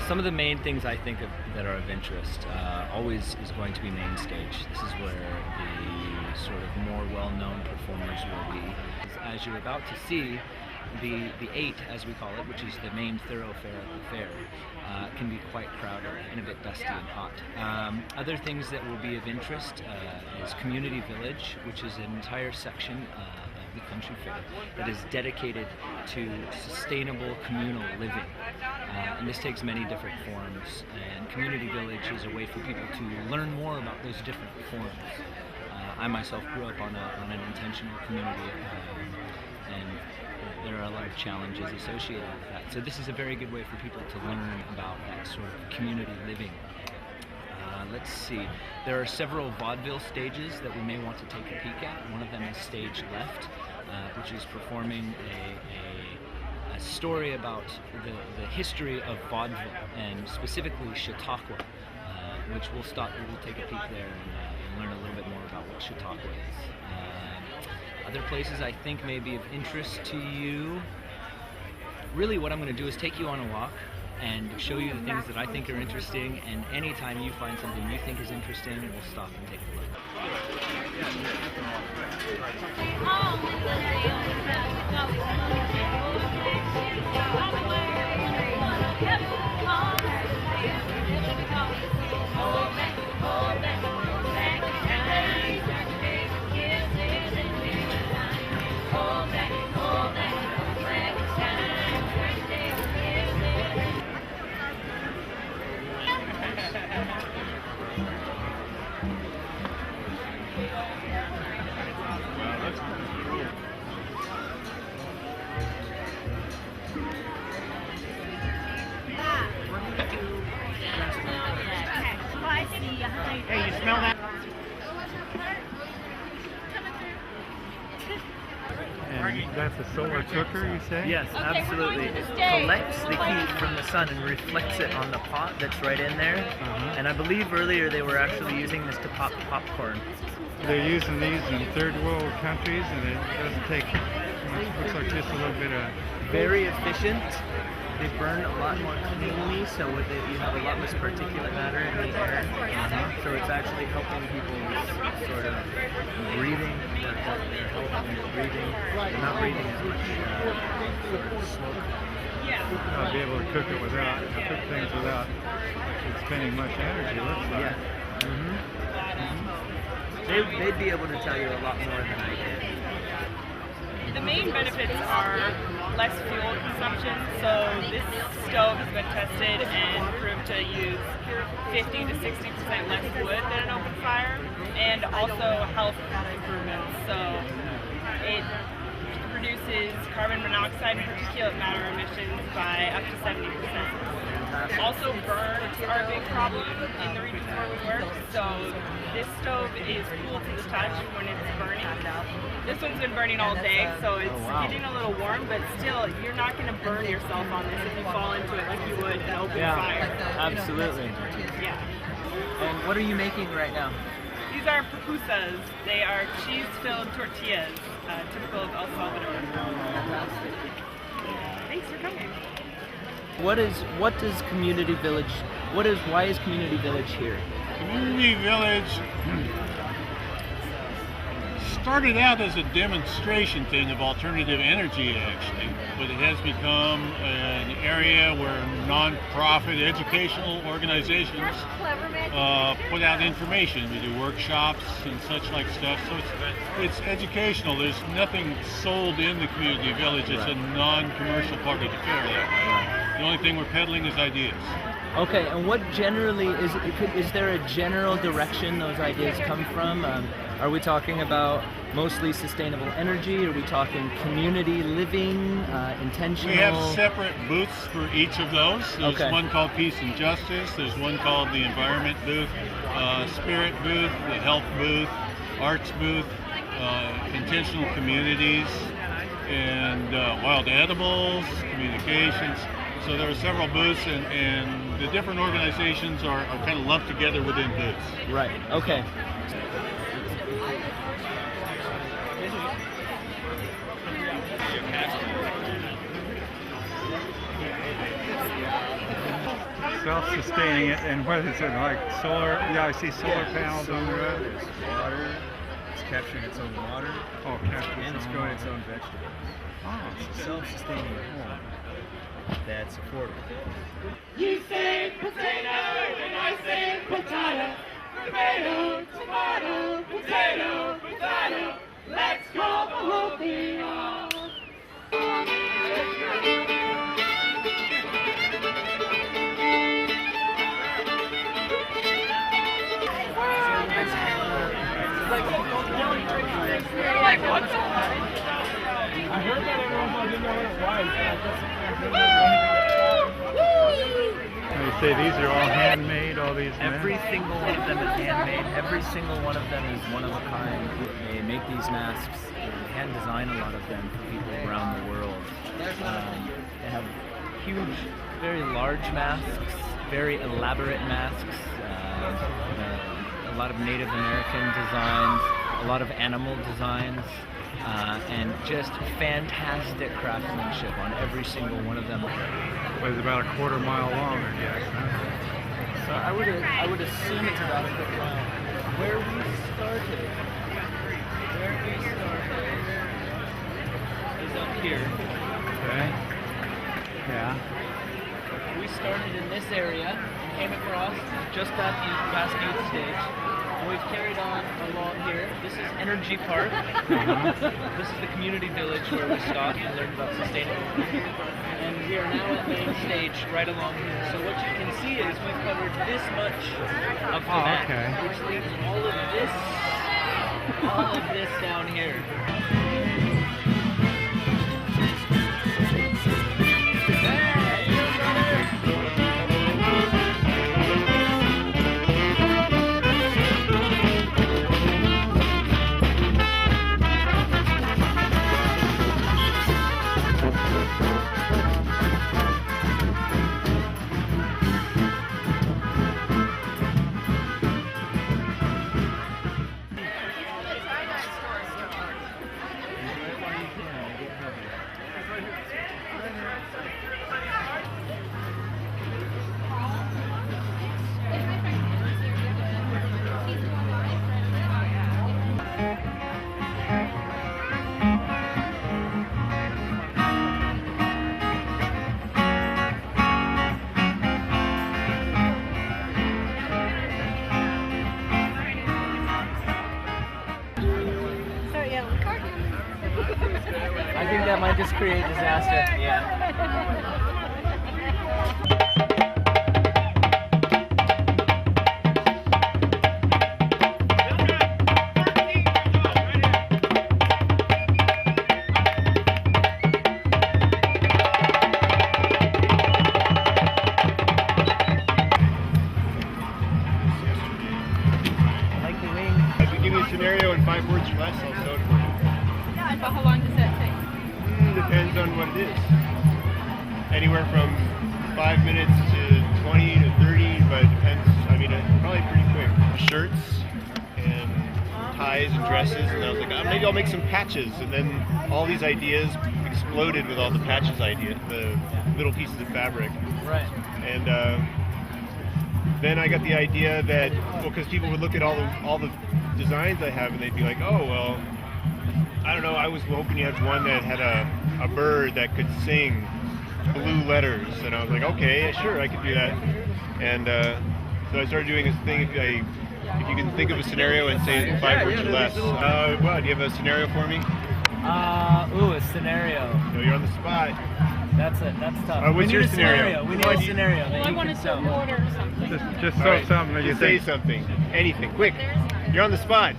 some of the main things I think of that are of interest always is going to be main stage. This is where the sort of more well-known performers will be. As you're about to see, the 8, as we call it, which is the main thoroughfare of the fair, can be quite crowded and a bit dusty and hot. Other things that will be of interest is Community Village, which is an entire section of the country fair that is dedicated to sustainable communal living. And this takes many different forms, and Community Village is a way for people to learn more about those different forms. I myself grew up on an intentional community, and there are a lot of challenges associated with that. So this is a very good way for people to learn about that sort of community living. Let's see, there are several vaudeville stages that we may want to take a peek at. One of them is stage left, which is performing a story about the history of vaudeville, and specifically Chautauqua, which we'll take a peek there and learn a little bit more about what Chautauqua is. Other places I think may be of interest to you. Really what I'm going to do is take you on a walk and show you the things that I think are interesting, and anytime you find something you think is interesting, we'll stop and take a look. Hey, you smell that? And that's a solar cooker, you say? Yes, absolutely. It collects the heat from the sun and reflects it on the pot that's right in there. And I believe earlier they were actually using this to pop popcorn. They're using these in third world countries, and it doesn't take much. Looks like just a little bit of... Very efficient. They burn a lot more cleanly, so you have a lot less particulate matter in the air. So it's actually helping people's sort of breathing, their health and their breathing. They're not breathing as much smoke. I'll be able to cook things without expending much energy, looks like. Yeah. They'd be able to tell you a lot more than I can. The main benefits are less fuel consumption, so this stove has been tested and proved to use 50 to 60% less wood than an open fire, and also health improvements. So it reduces carbon monoxide and particulate matter emissions by up to 70%. Also, burns are a big problem in the regions where we work, so this stove is cool to the touch when it's burning. This one's been burning all day, so it's getting a little warm, but still, you're not going to burn yourself on this if you fall into it like you would an open fire. Absolutely. Yeah. And what are you making right now? These are pupusas. They are cheese-filled tortillas, typical of El Salvador. Thanks for coming. Why is Community Village here? Community Village started out as a demonstration thing of alternative energy, actually, but it has become an area where non-profit educational organizations put out information. We do workshops and such like stuff, so it's educational. There's nothing sold in the Community Village. It's a non-commercial part of the fair that way. The only thing we're peddling is ideas. Okay, and what generally is there a general direction those ideas come from? Are we talking about mostly sustainable energy? Are we talking community living, intentional? We have separate booths for each of those. There's one called Peace and Justice. There's one called the Environment booth, Spirit booth, the Health booth, Arts booth, Intentional Communities, and Wild Edibles, Communications. So there are several booths, and the different organizations are kind of lumped together within booths. Right, okay. Self-sustaining it, and what is it, like solar? Yeah, I see solar panels on the roof. There's water. It's capturing its own water. Oh, capture And it's growing its own vegetables. Oh, It's a self-sustaining home that's affordable. You say potato, and I say potato. Tomato, tomato, potato, potato. Let's call the whole thing off. Like, what the? I heard that everyone didn't know what it was. They say these are all handmade, all these Every masks. single one of them is handmade. Every single one of them is one of a kind. They make these masks. They hand design a lot of them for people around the world. They have huge, very large masks, very elaborate masks. A lot of Native American designs, a lot of animal designs, and just fantastic craftsmanship on every single one of them. But it's about a quarter-mile long, I guess. Huh? So I would assume it's about a quick mile. Where we started is up here. Okay. Yeah. We started in this area and came across just at the cascade stage. And we've carried on along here. This is Energy Park. This is the community village where we stopped and learned about sustainability. And we are now at main stage right along here. So what you can see is we've covered this much of the map, okay. which leaves all of this down here. I think that might just create disaster. Yeah. If you give me a scenario in 5 words or less, I'll sew it for you. But how long does that take? Depends on what it is. Anywhere from 5 minutes to 20 to 30, but it depends. I mean, probably pretty quick. Shirts and ties and dresses, and I was like, maybe I'll make some patches. And then all these ideas exploded with all the patches idea, the little pieces of fabric. Right. And then I got the idea that, well, because people would look at all the designs I have and they'd be like, oh, well, I don't know, I was hoping you had one that had a bird that could sing blue letters. And I was like, okay, sure, I could do that. And so I started doing this thing, if you can think of a scenario and say it in 5 words or less. Well, do you have a scenario for me? A scenario. No, you're on the spot. That's tough. What's your scenario? We need a scenario that I you want can to sew. order something. Just All sew right, something that you just say think. something. Anything. Quick. You're on the spot.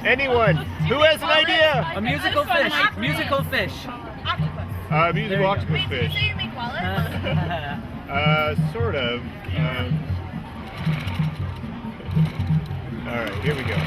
Anyone. Who has an idea? A musical fish. Musical fish. Musical octopus fish. you make wallets? Sort of. All right, here we go.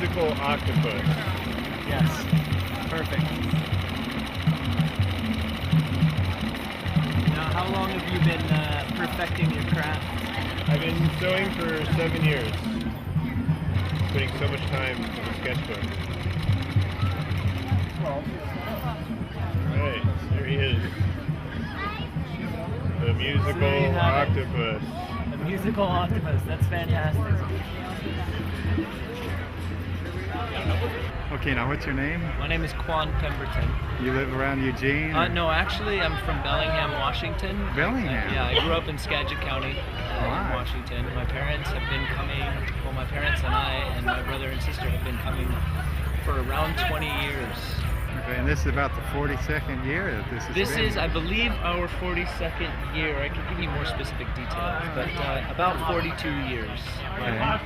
musical octopus. Yes. Perfect. Now, how long have you been perfecting your craft? I've been sewing for 7 years. Putting so much time into the sketchbook. Alright, there he is. The musical So there you have it. octopus. A musical octopus. That's fantastic. Okay, now what's your name? My name is Quan Pemberton. You live around Eugene? or- No, actually, I'm from Bellingham, Washington. Bellingham? Yeah, I grew up in Skagit County, Wow. in Washington. My parents have been coming, well, my parents and I and my brother and sister have been coming for around 20 years. Okay, and this is about the 42nd year that this has This been. is, I believe, our 42nd year. I can give you more specific details, but about 42 years. Okay.